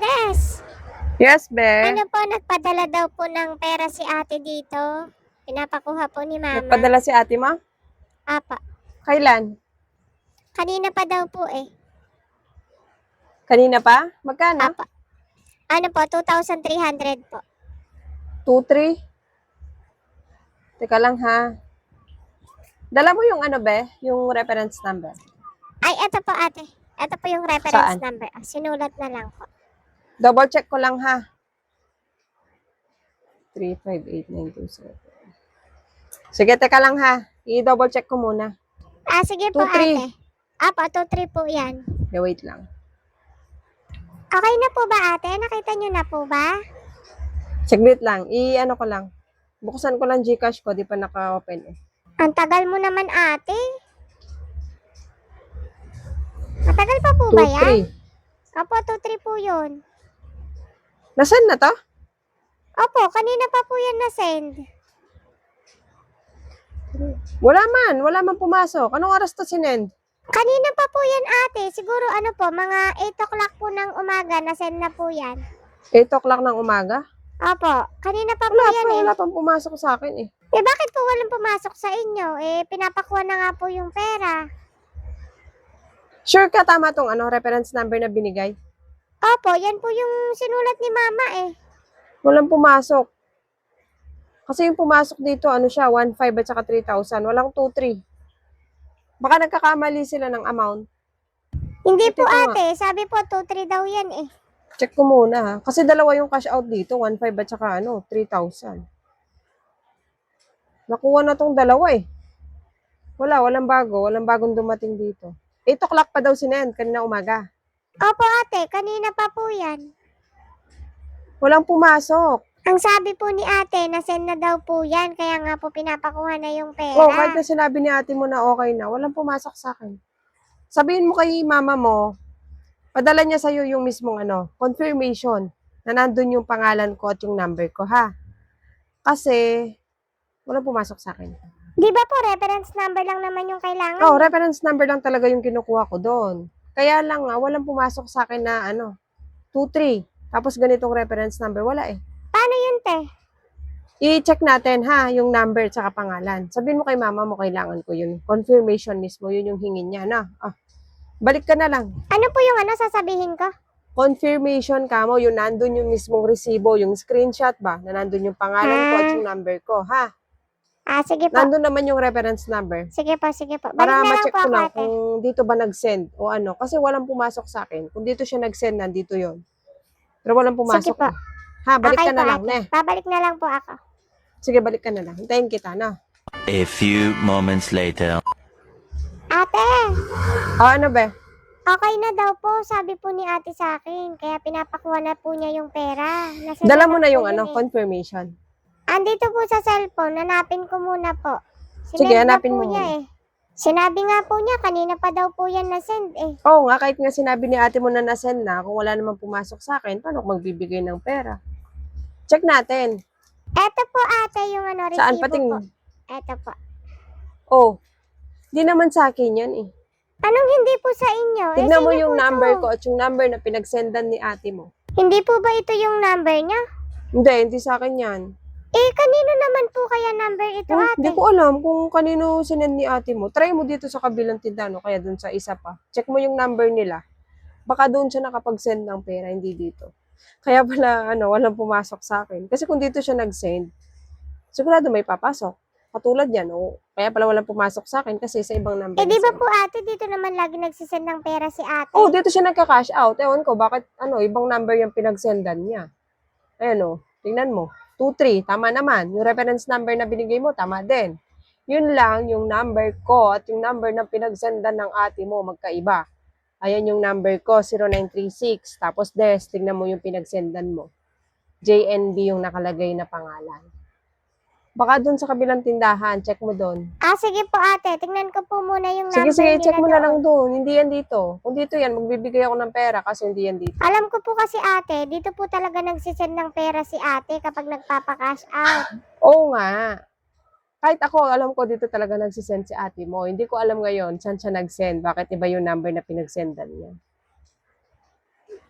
Des, Yes, be. ano po, nagpadala daw po ng pera si ate dito. Pinapakuha po ni mama. Nagpadala si ate mo? Apa, Kailan? kanina pa daw po eh. Kanina pa? Magkano? Apa, ano po, 2,300 po. 2-3? Teka lang ha. Dala mo yung ano, be? Yung reference number. Ay, eto po ate. Eto po yung reference Saan? number. Sinulat na lang po. Double check ko lang ha. 358,927. Sige, teka lang ha. I-double check ko muna. Sige po 2-3. ate. Apa, 2,3 po yan. Okay, wait lang. Okay na po ba ate? Nakita nyo na po ba? Saglit lang. I-ano ko lang. Buksan ko lang Gcash ko. Di pa naka-open eh. Ang tagal mo naman ate. Matagal pa po ba yan? 2-3. Opo, 2,3 po yun. Nasaan na to? Opo, kanina pa po yan na-send. Wala man pumasok. Anong oras to sinend? Kanina pa po yan ate. Siguro ano po, mga 8 o'clock po ng umaga na-send na po yan. 8 o'clock ng umaga? Opo, kanina pa po yan eh. Wala pang pumasok sa akin eh. Eh bakit po walang pumasok sa inyo? Eh pinapakuha na nga po yung pera. Sure ka tama tong reference number na binigay? Opo, yan po yung sinulat ni mama eh. Walang pumasok. Kasi yung pumasok dito, 1,500 at saka 3,000. Walang 2,300. Baka nagkakamali sila ng amount. Hindi Ito po nga. ate, sabi po 2,3 daw yan eh. Check ko muna ha. Kasi dalawa yung cash out dito, 1,500 at saka 3,000. Nakuha na tong dalawa eh. Walang bago. Walang bagong dumating dito. 8 o'clock pa daw sinend kanina umaga. Opo ate, kanina pa po yan. Walang pumasok. Ang sabi po ni ate, na-send na daw po yan, kaya nga po pinapakuha na yung pera. Oh, kahit na sinabi ni ate mo na okay na, walang pumasok sa akin. Sabihin mo kay mama mo, padala niya sa'yo yung mismong confirmation na nandun yung pangalan ko at yung number ko, ha? Kasi, walang pumasok sa akin. Di ba po, reference number lang naman yung kailangan? Oh, reference number lang talaga yung kinukuha ko doon. Kaya lang walang pumasok sa akin na 2-3. Tapos ganitong reference number, wala eh. Paano yun, te? I-check natin ha, yung number at saka pangalan. Sabihin mo kay mama mo, kailangan ko yun. Confirmation mismo, yun yung hingin niya na. Balik ka na lang. Ano po yung sasabihin ko? Confirmation ka mo, yung nandun yung mismong resibo, yung screenshot ba, na nandun yung pangalan ko at yung number ko, ha? Sige po. Nandun naman yung reference number. Sige po, sige po. Balik Para na lang ma-check po ko ako, lang ate. kung dito ba nag-send o ano. Kasi walang pumasok sa akin. Kung dito siya nag-send, nandito yon. Pero walang pumasok. Sige po. Ha, balik Okay ka na po, lang, ate. ne. Babalik na lang po ako. Sige, balik ka na lang. Hintayin kita, na. A few moments later. Ate, Ano be? okay na daw po, sabi po ni ate sa akin. Kaya pinapakuha na po niya yung pera. Nasend Dala mo na po yung yun eh. confirmation. Andito po sa cellphone, hanapin ko muna po. Sige, Sinend na hanapin po mo niya muna. eh. Sinabi nga po niya, kanina pa daw po yan na-send eh. Oo nga, kahit nga sinabi ni ate mo na na-send na, kung wala namang pumasok sa akin, paano ako magbibigay ng pera? Check natin. Eto po ate yung resibo Saan po. pating? Eto po. Oh, di naman sa akin yan eh. Anong hindi po sa inyo? Tignan mo sino yung po number ito? ko at yung number na pinagsendan ni ate mo. Hindi po ba ito yung number niya? Hindi sa akin yan. Kanino naman po kaya number ito ate? Hindi ko alam kung kanino sinend ni ate mo. Try mo dito sa kabilang tindahan o kaya dun sa isa pa. Check mo yung number nila. Baka doon siya nakapag-send ng pera, hindi dito. Kaya pala, walang pumasok sa akin. Kasi kung dito siya nag-send, sigurado may papasok. Katulad yan, kaya pala walang pumasok sa akin kasi sa ibang number. Di ba po ate, dito naman lagi nagsisend ng pera si ate? Oh, dito siya nagka-cash out. Ewan ko, bakit, ibang number yung pinagsendan niya. Ayan tingnan mo. 2-3, tama naman. Yung reference number na binigay mo, tama din. Yun lang, yung number ko at yung number na pinagsendan ng ate mo, magkaiba. Ayan yung number ko, 0936. Tapos tingnan mo yung pinagsendan mo. JNB yung nakalagay na pangalan. Baka dun sa kabilang tindahan, check mo dun. Sige po ate, tingnan ko po muna yung number Sige, nila check mo na doon. lang dun. Hindi yan dito. Kung dito yan, magbibigay ako ng pera kasi hindi yan dito. Alam ko po kasi ate, dito po talaga nagsisend ng pera si ate kapag nagpapa-cash out. Oo nga. Kahit ako, alam ko dito talaga nagsisend si ate mo. Hindi ko alam ngayon saan siya nag-send. Bakit iba yung number na pinagsendan niya.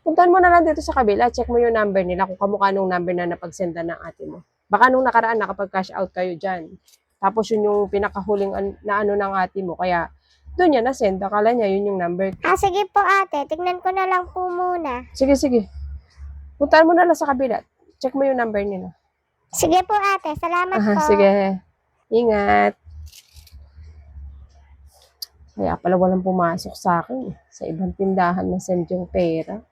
Puntahan mo na lang dito sa kabila, check mo yung number nila kung kamukha nung number na napagsendan ng ate mo. Baka nung nakaraan nakapag-cash out kayo dyan. Tapos yun yung pinakahuling na ano ng ate mo. Kaya doon niya na-send. Akala niya yun yung number. Sige po ate, tignan ko na lang po muna. Sige, sige. Puntahan mo na lang sa kabila. Check mo yung number nila. Sige po ate, salamat po. Sige. Ingat. Kaya pala walang pumasok sa akin. Sa ibang tindahan na send yung pera.